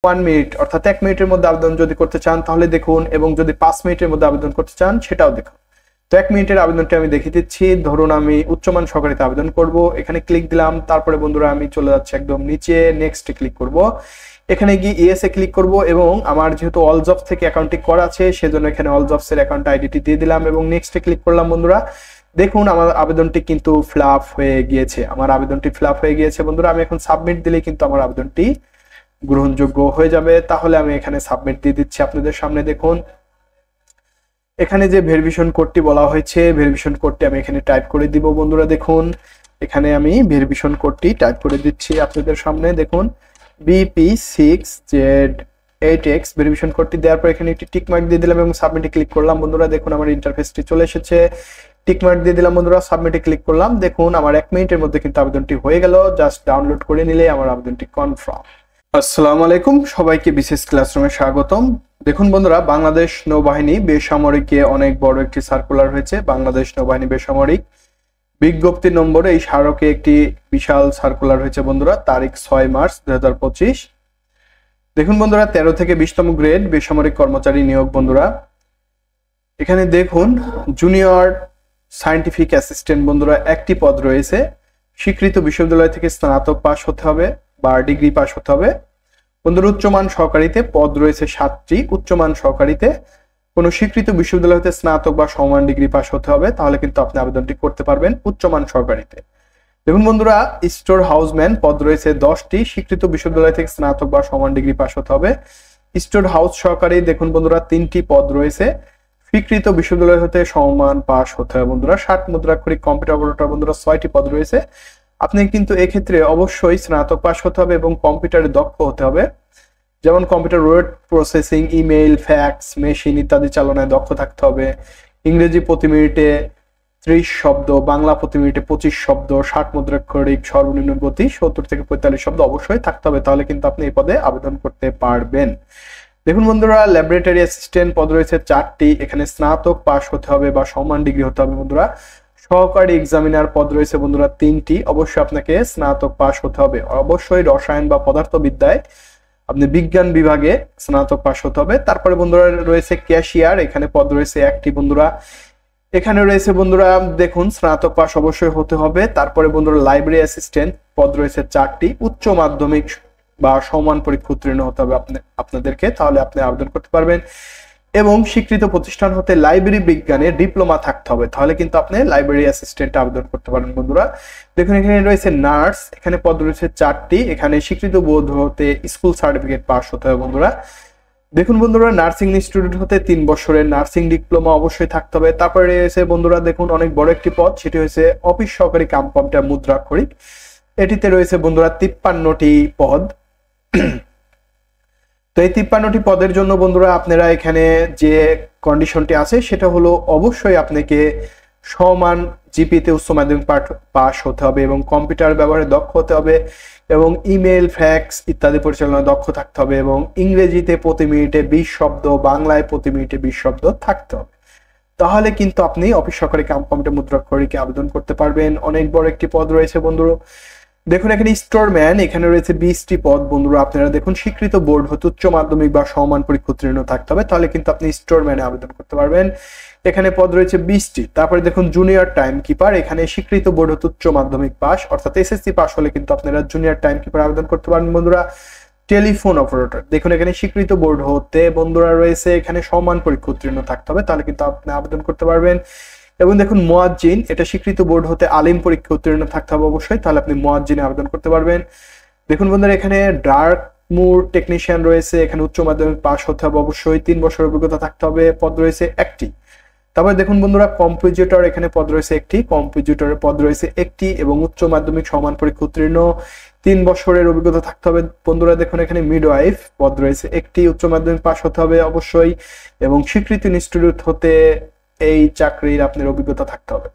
1 minute অর্থাৎ 1 মিনিটের মধ্যে আবেদন যদি করতে চান তাহলে দেখুন, এবং যদি 5 মিনিটের মধ্যে আবেদন করতে চান সেটাও দেখুন। তো 1 মিনিটের আবেদনটি আমি দেখিয়ে দিচ্ছি। ধরুন আমি উচ্চমান সহকারীতে আবেদন করব, এখানে ক্লিক দিলাম, তারপরে বন্ধুরা আমি চলে যাচ্ছি একদম নিচে, নেক্সটে ক্লিক করব, এখানে গিয়ে ইয়েস এ ক্লিক করব, এবং আমার যেহেতু অল জবস থেকে অ্যাকাউন্টটি করা আছে সেজন্য এখানে অল জবসের অ্যাকাউন্ট আইডিটি দিয়ে দিলাম এবং নেক্সটে ক্লিক করলাম। বন্ধুরা দেখুন আমার আবেদনটি কিন্তু ফিল আপ হয়ে গিয়েছে, বন্ধুরা। আমি এখন সাবমিট দিলেই কিন্তু আমার আবেদনটি গ্রহণযোগ্য হয়ে যাবে। তাহলে আমি এখানে সাবমিট দিয়ে দিচ্ছি আপনাদের সামনে। দেখুন এখানে যে ভেরিফিকেশন কোডটি বলা হয়েছে, ভেরিফিকেশন কোডটি আমি এখানে টাইপ করে দিব। বন্ধুরা দেখুন এখানে আমি ভেরিফিকেশন কোডটি টাইপ করে দিচ্ছি আপনাদের সামনে। দেখুন BP6Z8X ভেরিফিকেশন কোডটি দেওয়ার পর এখানে একটি টিক মার্ক দিয়ে দিলাম এবং সাবমিটে ক্লিক করলাম। বন্ধুরা দেখুন আমার ইন্টারফেসটি চলে এসেছে, টিক মার্ক দিয়ে দিলাম। বন্ধুরা সাবমিটে ক্লিক করলাম, দেখুন আমার 1 মিনিটের মধ্যে কিন্তু আবেদনটি হয়ে গেল। জাস্ট ডাউনলোড করে নিলে আমার আবেদনটি কনফার্ম। আসসালামু আলাইকুম, সবাইকে বিশেষ ক্লাসরুমে স্বাগতম। দেখুন বন্ধুরা, বাংলাদেশ নৌবাহিনী বেসামরিকে অনেক বড় একটি সার্কুলার হয়েছে। বাংলাদেশ নৌবাহিনী বেসামরিক বিজ্ঞপ্তি নম্বরে এই স্মারকে একটি বিশাল সার্কুলার হয়েছে বন্ধুরা, তারিখ 6 মার্চ 2025। দেখুন বন্ধুরা 13 থেকে 20তম গ্রেড বেসামরিক কর্মচারী নিয়োগ। বন্ধুরা এখানে দেখুন জুনিয়র সায়েন্টিফিক অ্যাসিস্ট্যান্ট বন্ধুরা একটি পদ রয়েছে। স্বীকৃত বিশ্ববিদ্যালয় থেকে স্নাতক পাস হতে হবে বা ডিগ্রি পাস হতে হবে। বন্ধুরা উচ্চমান সহকারীতে পদ রয়েছে 7টি। উচ্চমান সহকারীতে কোনো স্বীকৃত বিশ্ববিদ্যালয় হতে স্নাতক বা সমমান ডিগ্রি পাস হতে হবে, তাহলে কিন্তু আপনি আবেদনটি করতে পারবেন উচ্চমান সহকারীতে। দেখুন বন্ধুরা স্টোর হাউসম্যান পদ রয়েছে 10টি। স্বীকৃত বিশ্ববিদ্যালয় থেকে স্নাতক বা সমান ডিগ্রি পাস হতে হবে। স্টোর হাউস সহকারী দেখুন বন্ধুরা 3টি পদ রয়েছে। স্বীকৃত বিশ্ববিদ্যালয় হতে সমমান পাস হতে হবে। বন্ধুরা 60 মুদ্রাক্ষরিক কম্পিউটার অপারেটর বন্ধুরা 6টি পদ রয়েছে। আপনি কিন্তু এক্ষেত্রে অবশ্যই স্নাতক পাস হতে হবে এবং কম্পিউটারে দক্ষ হতে হবে, যেমন computer word processing, email, fax, machine ইত্যাদি চালনায় দক্ষ থাকতে হবে। ইংরেজি প্রতি মিনিটে 30 শব্দ, বাংলা প্রতি মিনিটে 25 শব্দ, 60 মুদ্রাক্ষরিক সর্বনিম্ন গতি 70 থেকে 45 শব্দ অবশ্যই থাকতে হবে, তাহলে কিন্তু আপনি এই পদে আবেদন করতে পারবেন। দেখুন বন্ধুরা ল্যাবরেটরি অ্যাসিস্ট্যান্ট পদ রয়েছে 4টি। এখানে স্নাতক পাস হতে হবে বা সমান ডিগ্রি হতে হবে। বন্ধুরা সহকারী এক্সামিনার পদ রয়েছে বন্ধুরা 3টি। অবশ্যই আপনাকে স্নাতক পাস হতে হবে। অবশ্যই রসায়ন বা পদার্থবিদ্যায় আপনি বিজ্ঞান বিভাগে স্নাতক পাস হতে হবে। তারপরে বন্ধুরা রয়েছে ক্যাশিয়ার, এখানে পদ রয়েছে 1টি। বন্ধুরা এখানে রয়েছে বন্ধুরা দেখুন স্নাতক পাস অবশ্যই হতে হবে। তারপরে বন্ধুরা লাইব্রেরি অ্যাসিস্ট্যান্ট পদ রয়েছে 4টি। উচ্চ মাধ্যমিক বা সমান পরীক্ষা উত্তীর্ণ হতে হবে আপনাদেরকে, তাহলে আপনি আবেদন করতে পারবেন। এবং স্বীকৃত প্রতিষ্ঠান হতে লাইব্রেরি বিজ্ঞানে ডিপ্লোমা থাকতে হবে, তাহলে কিন্তু আপনি লাইব্রেরি অ্যাসিস্ট্যান্ট আবেদন করতে পারেন। বন্ধুরা দেখুন এখানে রয়েছে নার্স, এখানে পদ রয়েছে 4টি। এখানে স্বীকৃত বোর্ড হতে স্কুল সার্টিফিকেট পাস হতে হবে। বন্ধুরা দেখুন বন্ধুরা নার্সিং ইনস্টিটিউট হতে 3 বছরের নার্সিং ডিপ্লোমা অবশ্যই থাকতে হবে। তারপরে রয়েছে বন্ধুরা দেখুন অনেক বড় একটি পদ, সেটি হয়েছে অফিস সহকারী কাম কম্পিউটার মুদ্রাক্ষরিক। এটিতে রয়েছে বন্ধুরা 53টি পদ। তো এই 53টি পদের জন্য বন্ধুরা আপনারা এখানে যে কন্ডিশনটি আছে সেটা হলো অবশ্যই আপনাকে সমান জিপিতে উচ্চ মাধ্যমিক পাস হতে হবে এবং কম্পিউটার ব্যবহারে দক্ষ হতে হবে এবং ইমেল, ফ্যাক্স ইত্যাদি পরিচালনায় দক্ষ থাকতে হবে এবং ইংরেজিতে প্রতি মিনিটে 20 শব্দ, বাংলায় প্রতি মিনিটে 20 শব্দ থাকতে হবে, তাহলে কিন্তু আপনি অফিস সহকারী কাম কম্পিউটার মুদ্রাক্ষরিকে আবেদন করতে পারবেন। অনেক বড় একটি পদ রয়েছে বন্ধুরা। দেখুন এখানে স্টোরম্যান, এখানে রয়েছে 20টি পদ। বন্ধুরা আপনারা দেখুন স্বীকৃত বোর্ড হতে উচ্চ মাধ্যমিক বা সমান পরীক্ষা উত্তীর্ণ থাকতে হবে, তাহলে কিন্তু আপনি স্টোরম্যানে আবেদন করতে পারবেন। এখানে পদ রয়েছে 20টি। তারপরে দেখুন জুনিয়র টাইম কিপার, এখানে স্বীকৃত বোর্ড হতে উচ্চ মাধ্যমিক পাস অর্থাৎ এসএসসি পাস হলে কিন্তু আপনারা জুনিয়র টাইম কিপার আবেদন করতে পারেন। বন্ধুরা টেলিফোন অপারেটর, দেখুন এখানে স্বীকৃত বোর্ড হতে বন্ধুরা রয়েছে এখানে সমান পরীক্ষা উত্তীর্ণ থাকতে হবে, তাহলে কিন্তু আপনি আবেদন করতে পারবেন। এবং দেখুন মুয়াজ্জিন, এটা স্বীকৃত বোর্ড হতে আলিম পরীক্ষা উত্তীর্ণ থাকতে হবে অবশ্যই, তাহলে আপনি মুয়াজ্জিনে আবেদন করতে পারবেন। দেখুন বন্ধুরা এখানে ডার্ক মুর টেকনিশিয়ান রয়েছে, এখানে উচ্চ মাধ্যমিক পাস হতে হবে অবশ্যই, 3 বছর অভিজ্ঞতা থাকতে হবে, পদ রয়েছে 1টি। তারপরে দেখুন বন্ধুরা কম্পিউটার, এখানে পদ রয়েছে 1টি, কম্পিউটারের পদ রয়েছে 1টি এবং উচ্চ মাধ্যমিক সমান পরীক্ষা উত্তীর্ণ 3 বছরের অভিজ্ঞতা থাকতে হবে। বন্ধুরা দেখুন এখানে মিডওয়াইফ পদ রয়েছে 1টি, উচ্চ মাধ্যমিক পাস হতে হবে অবশ্যই এবং স্বীকৃত ইনস্টিটিউট হতে এই চাকরির আপনার অভিজ্ঞতা থাকতে হবে।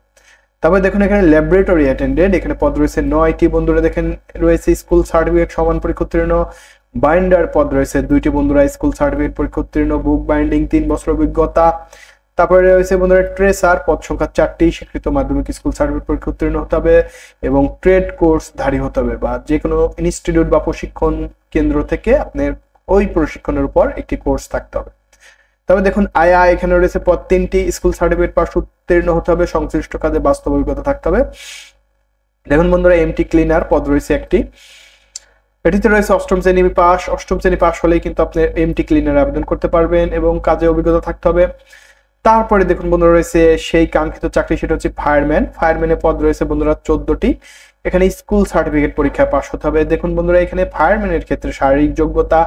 তারপরে দেখুন এখানে ল্যাবরেটরি অ্যাটেন্ডেন্ট, এখানে পদ রয়েছে 9টি। বন্ধুরা দেখেন রয়েছে স্কুল সার্টিফিকেট সমান পরীক্ষা উত্তীর্ণ। বাইন্ডার পদ রয়েছে 2টি। বন্ধুরা স্কুল সার্টিফিকেট পরীক্ষা উত্তীর্ণ। বুক বাইন্ডিং 3 বছর অভিজ্ঞতা। তারপরে রয়েছে বন্ধুরা ট্রেসার, পদ সংখ্যা 4টি, স্বীকৃত মাধ্যমিক স্কুল সার্টিফিকেট পরীক্ষা উত্তীর্ণ হতে হবে এবং ট্রেড কোর্স ধারী হতে হবে বা যে কোনো ইনস্টিটিউট বা প্রশিক্ষণ কেন্দ্র থেকে আপনার ওই প্রশিক্ষণের উপর একটি কোর্স থাকতে হবে। তবে দেখুন আয়া এখানে রয়েছে পদ 3টি, স্কুল সার্টিফিকেট পাস উত্তীর্ণ হতে হবে, সংশ্লিষ্ট কাজে বাস্তব অভিজ্ঞতা থাকতে হবে। দেখুন বন্ধুরা এমটি ক্লিনার পদ রয়েছে একটি, এটিতে রয়েছে অষ্টম শ্রেণী পাস হলেই কিন্তু আপনি এমটি ক্লিনারে আবেদন করতে পারবেন এবং কাজে অভিজ্ঞতা থাকতে হবে। তারপরে দেখুন বন্ধুরা রয়েছে সেই কাঙ্ক্ষিত চাকরি, সেটা হচ্ছে ফায়ারম্যানের পদ রয়েছে বন্ধুরা 14টি। এখানে স্কুল সার্টিফিকেট পরীক্ষায় পাস হতে হবে। দেখুন বন্ধুরা এখানে ফায়ারম্যানের ক্ষেত্রে শারীরিক যোগ্যতা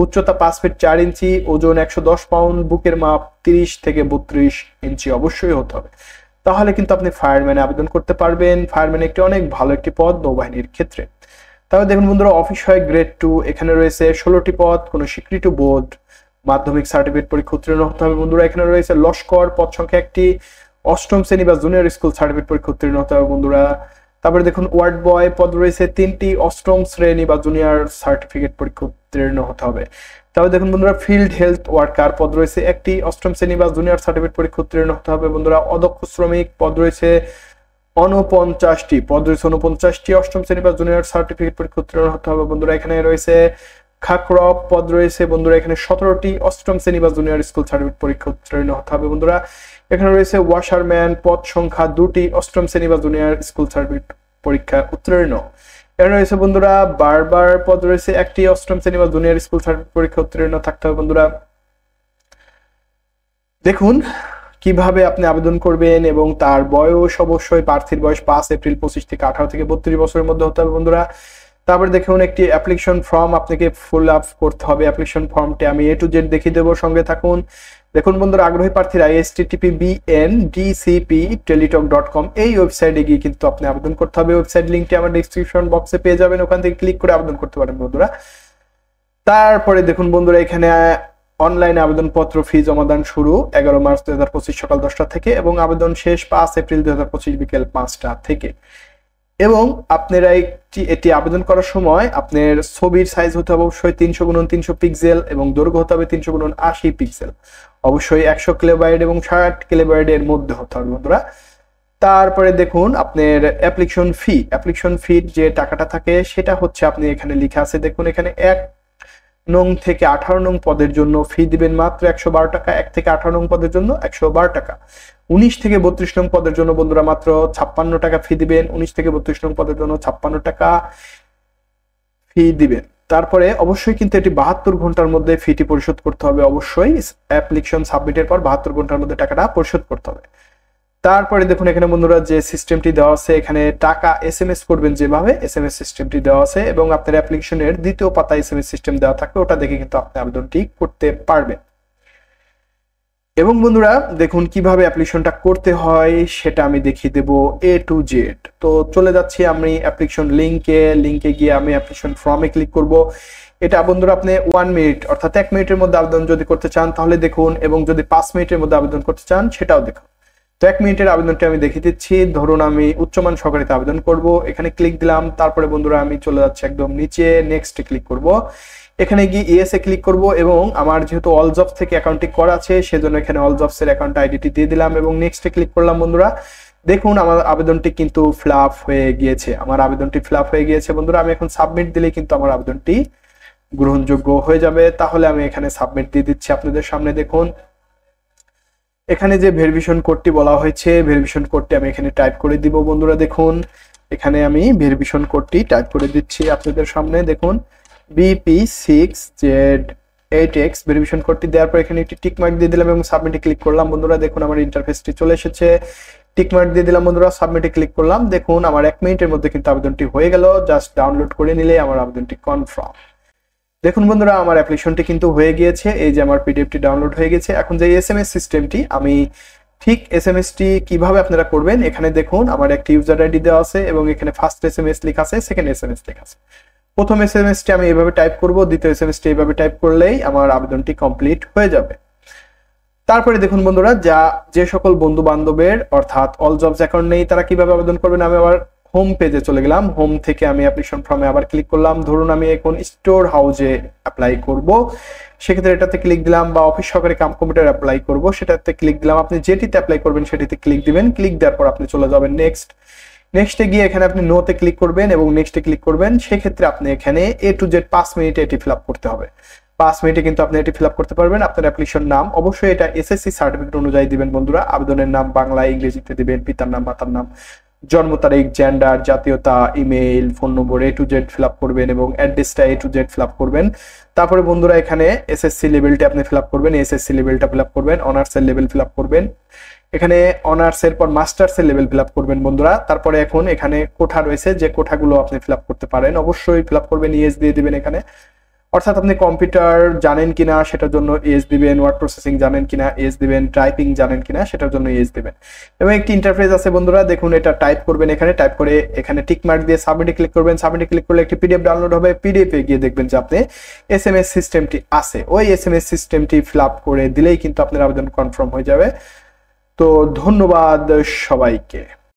উচ্চতা 5 ফিট 4 ইঞ্চি, ওজন 110 পাউন্ড, বুকের মাপ 30 থেকে 32 ইঞ্চি অবশ্যই হতে হবে, তাহলে কিন্তু আপনি ফায়ারম্যানে আবেদন করতে পারবেন। ফায়ারম্যান একটি অনেক ভালো একটি পদ নৌবাহিনীর ক্ষেত্রে। তবে দেখুন বন্ধুরা অফিস সহায়ক গ্রেড 2, এখানে রয়েছে 16টি পদ, কোনো স্বীকৃত বোর্ড মাধ্যমিক সার্টিফিকেট পরীক্ষা উত্তীর্ণ হতে হবে বন্ধুরা। এখানে রয়েছে লস্কর পদ সংখ্যা একটি, অষ্টম শ্রেণী বা জুনিয়র স্কুল সার্টিফিকেট পরীক্ষা উত্তীর্ণ হতে হবে বন্ধুরা। তারপরে দেখুন ওয়ার্ড বয় পদ রয়েছে 3টি, অষ্টম শ্রেণী বা জুনিয়র সার্টিফিকেট পরীক্ষা উত্তীর্ণ হতে হবে। তারপরে দেখুন বন্ধুরা ফিল্ড হেলথ ওয়ার্কার পদ রয়েছে একটি, অষ্টম শ্রেণী বা জুনিয়র সার্টিফিকেট পরীক্ষা উত্তীর্ণ হতে হবে বন্ধুরা। অদক্ষ শ্রমিক পদ রয়েছে 49টি, অষ্টম শ্রেণী বা জুনিয়র সার্টিফিকেট পরীক্ষা উত্তীর্ণ হতে হবে বন্ধুরা। এখানে রয়েছে খাকরপ পদ রয়েছে বন্ধুরা এখানে 17টি, অষ্টম শ্রেণী বা জুনিয়র স্কুল সার্টিফিকেট পরীক্ষা উত্তীর্ণ হতে হবে বন্ধুরা। এখানে রয়েছে ওয়াশারম্যান পদ সংখ্যা 2টি, অষ্টম শ্রেণী বা জুনিয়র স্কুল সার্টিফিকেট পরীক্ষা উত্তীর্ণ। এখানে রয়েছে বন্ধুরা বারবার পদ রয়েছে একটি, অষ্টম শ্রেণী বা জুনিয়র স্কুল সার্টিফিকেট পরীক্ষা উত্তীর্ণ থাকতে হবে বন্ধুরা। দেখুন কিভাবে আপনি আবেদন করবেন এবং তার বয়স অবশ্যই প্রার্থীর বয়স 5 এপ্রিল 25 থেকে 18 থেকে 32 বছরের মধ্যে হতে হবে বন্ধুরা। তারপরে দেখুন একটি অ্যাপ্লিকেশন ফর্ম আপনাকে ফুল আপ করতে হবে। অ্যাপ্লিকেশন ফর্মটি আমি A to Z দেখিয়ে দেবো, সঙ্গে থাকুন। দেখুন বন্ধুরা আগ্রহী প্রার্থীরা http://bndcp:/teletalk.com এই ওয়েবসাইটে গিয়ে কিন্তু আপনি আবেদন করতে হবে। ওয়েবসাইট লিংকটি আমার ডেসক্রিপশন বক্সে পেয়ে যাবেন, ওখান থেকে ক্লিক করে আবেদন করতে পারেন বন্ধুরা। তারপরে দেখুন বন্ধুরা এখানে অনলাইনে আবেদনপত্র ফি জমাদান শুরু 11 মার্চ 2025 সকাল 10টা থেকে এবং আবেদন শেষ 5 এপ্রিল 2025 বিকেল 5টা থেকে। এবং আপনারা এটি আবেদন করার সময় আপনার ছবির সাইজ হতে হবে অবশ্যই 300x300 পিক্সেল এবং দৈর্ঘ্য হতে হবে 300x80 পিক্সেল, অবশ্যই 100 কিলোবাইট এবং 60 কিলোবাইটের মধ্যে হতে হবে বন্ধুরা। তারপরে দেখুন আপনার অ্যাপ্লিকেশন ফি যে টাকাটা থাকে সেটা হচ্ছে আপনি এখানে লেখা আছে, দেখুন এখানে 1 নং থেকে 18 নং পদের জন্য ফি দিবেন মাত্র 112 টাকা, 1 থেকে 18 নং পদের জন্য 112 টাকা, 19 থেকে 32 নং পদের জন্য বন্ধুরা মাত্র 56 টাকা ফি দিবেন, 19 থেকে 32 নং পদের জন্য 56 টাকা ফি দিবেন। তারপরে অবশ্যই কিন্তু এটি 72 ঘন্টার মধ্যে ফিটি পরিশোধ করতে হবে, অবশ্যই অ্যাপ্লিকেশন সাবমিটের পর 72 ঘন্টার মধ্যে টাকাটা পরিশোধ করতে হবে। তারপরে দেখুন এখানে বন্ধুরা যে সিস্টেমটি দেওয়া আছে, এখানে টাকা SMS করবেন যেভাবে SMS সিস্টেমটি দেওয়া আছে এবং আপনার অ্যাপ্লিকেশনের দ্বিতীয় পাতা SMS সিস্টেম দেওয়া থাকবে, ওটা দেখে কিন্তু আপনি আবেদনটি করতে পারবেন। এবং বন্ধুরা দেখুন কিভাবে অ্যাপ্লিকেশনটা করতে হয় সেটা আমি দেখিয়ে দেব A to Z। তো চলে যাচ্ছি আমি অ্যাপ্লিকেশন লিংকে গিয়ে আমি অ্যাপ্লিকেশন ফর্মে ক্লিক করব। এটা বন্ধুরা আপনি 1 মিনিট অর্থাৎ 1 মিনিটের মধ্যে আবেদন যদি করতে চান তাহলে দেখুন, এবং যদি 5 মিনিটের মধ্যে আবেদন করতে চান সেটাও দেখুন। তো 1 মিনিটের আবেদনটি আমি দেখিয়ে দিচ্ছি। ধরুন আমি উচ্চমান সহকারীতে আবেদন করব, এখানে ক্লিক দিলাম। তারপরে বন্ধুরা আমি চলে যাচ্ছি একদম নিচে, নেক্সটে ক্লিক করব। এখানে গিয়ে ইয়েস এ ক্লিক করব এবং আমার যেহেতু অল জবস থেকে অ্যাকাউন্টটি করা আছে সেজন্য এখানে অল জবস এর অ্যাকাউন্ট আইডিটি দিয়ে দিলাম এবং নেক্সটে ক্লিক করলাম বন্ধুরা। দেখুন আমার আবেদনটি কিন্তু ফিলআপ হয়ে গিয়েছে। বন্ধুরা আমি এখন সাবমিট দিলেই কিন্তু আমার আবেদনটি গ্রহণযোগ্য হয়ে যাবে। তাহলে আমি এখানে সাবমিট দিয়ে দিচ্ছি আপনাদের সামনে। দেখুন এখানে যে ভেরিফিকেশন কোডটি বলা হয়েছে, ভেরিফিকেশন কোডটি আমি এখানে টাইপ করে দিব বন্ধুরা। দেখুন এখানে আমি ভেরিফিকেশন কোডটি টাইপ করে দিচ্ছি আপনাদের সামনে। দেখুন BP6Z8X ভেরিফিকেশন কোডটি দেওয়ার পর এখানে একটি টিক মার্ক দিয়ে দিলাম এবং সাবমিটে ক্লিক করলাম বন্ধুরা। দেখুন আমার ইন্টারফেসটি চলে এসেছে, টিক মার্ক দিয়ে দিলাম বন্ধুরা, সাবমিটে ক্লিক করলাম। দেখুন আমার 1 মিনিটের মধ্যে কিন্তু আবেদনটি হয়ে গেল। জাস্ট ডাউনলোড করে নিলে আমার আবেদনটি কনফার্ম। দেখুন বন্ধুরা আমার অ্যাপ্লিকেশনটি কিন্তু হয়ে গিয়েছে, এই যে আমার পিডিএফটি ডাউনলোড হয়ে গেছে। এখন যে SMS সিস্টেমটি আমি ঠিক SMS-টি কিভাবে আপনারা করবেন, এখানে দেখুন আমার একটি ইউজার আইডি দেওয়া আছে এবং এখানে ফার্স্ট SMS লেখা আছে, সেকেন্ড SMS লেখা আছে। প্রথম SMS-টি আমি এভাবে টাইপ করব, দ্বিতীয় SMS-টি এইভাবে টাইপ করলেই আমার আবেদনটি কমপ্লিট হয়ে যাবে। তারপরে দেখুন বন্ধুরা যে সকল বন্ধু বান্ধবের অর্থাৎ অল জবস অ্যাকাউন্ট নেই তারা কিভাবে আবেদন করবেন, আমি আবার হোম পেজে চলে গেলাম। হোম থেকে আমি অ্যাপ্লিকেশন ফর্মে আবার ক্লিক করলাম। ধরুন আমি এখন স্টোর হাউসে অ্যাপ্লাই করব, সেক্ষেত্রে এটাতে ক্লিক দিলাম, বা অফিস সহকারী কাম কম্পিউটার অ্যাপ্লাই করব সেটাতে ক্লিক দিলাম। আপনি যেটিতে অ্যাপ্লাই করবেন সেটিতে ক্লিক দিবেন। ক্লিক দেওয়ার পর আপনি চলে যাবেন নেক্সটে গিয়ে এখানে আপনি নোতে ক্লিক করবেন এবং নেক্সটে ক্লিক করবেন। সেক্ষেত্রে আপনি এখানে A to Z 5 মিনিটে এটি ফিল আপ করতে হবে। 5 মিনিটে কিন্তু আপনি এটি ফিল আপ করতে পারবেন। আপনার অ্যাপ্লিকেশন নাম অবশ্যই এটা এসএসসি সার্টিফিকেট অনুযায়ী দিবেন বন্ধুরা। আবেদনের নাম বাংলা ইংরেজিতে দিবেন, পিতার নাম মাতার নাম, জন্ম তারিখ, জেন্ডার, জাতীয়তা, email, phone number A to Z fill up করবেন এবং অ্যাড্রেসটা A to Z fill up করবেন। তারপরে বন্ধুরা এখানে এসএসসি লেভেলটা আপনি ফিল আপ করবেন, এসএসসি লেভেলটা ফিল আপ করবেন, অনার্সের লেভেল ফিল আপ করবেন, এখানে অনার্সের পর মাস্টার্সের লেভেল ফিল আপ করবেন বন্ধুরা। তারপরে এখন এখানে কোঠা রয়েছে, যে কোঠাগুলো আপনি ফিল আপ করতে পারেন অবশ্যই ফিল আপ করবেন, ইয়েস দিয়ে দিবেন এখানে। অর্থাৎ আপনি কম্পিউটার জানেন কিনা সেটার জন্য এস দিবেন, ওয়ার্ড প্রসেসিং জানেন কিনা এস দিবেন, টাইপিং জানেন কিনা সেটার জন্য এস দিবেন। এবং একটি ইন্টারফেস আছে বন্ধুরা, দেখুন এটা টাইপ করবেন এখানে, টাইপ করে এখানে টিক মার্ক দিয়ে সাবমিটে ক্লিক করবেন। সাবমিটে ক্লিক করলে একটি পিডিএফ ডাউনলোড হবে, পিডিএফ এ গিয়ে দেখবেন যে আপনি এসএমএস সিস্টেমটি আছে, ওই এসএমএস সিস্টেমটি ফিল আপ করে দিলেই কিন্তু আপনার আবেদন কনফার্ম হয়ে যাবে। তো ধন্যবাদ সবাইকে।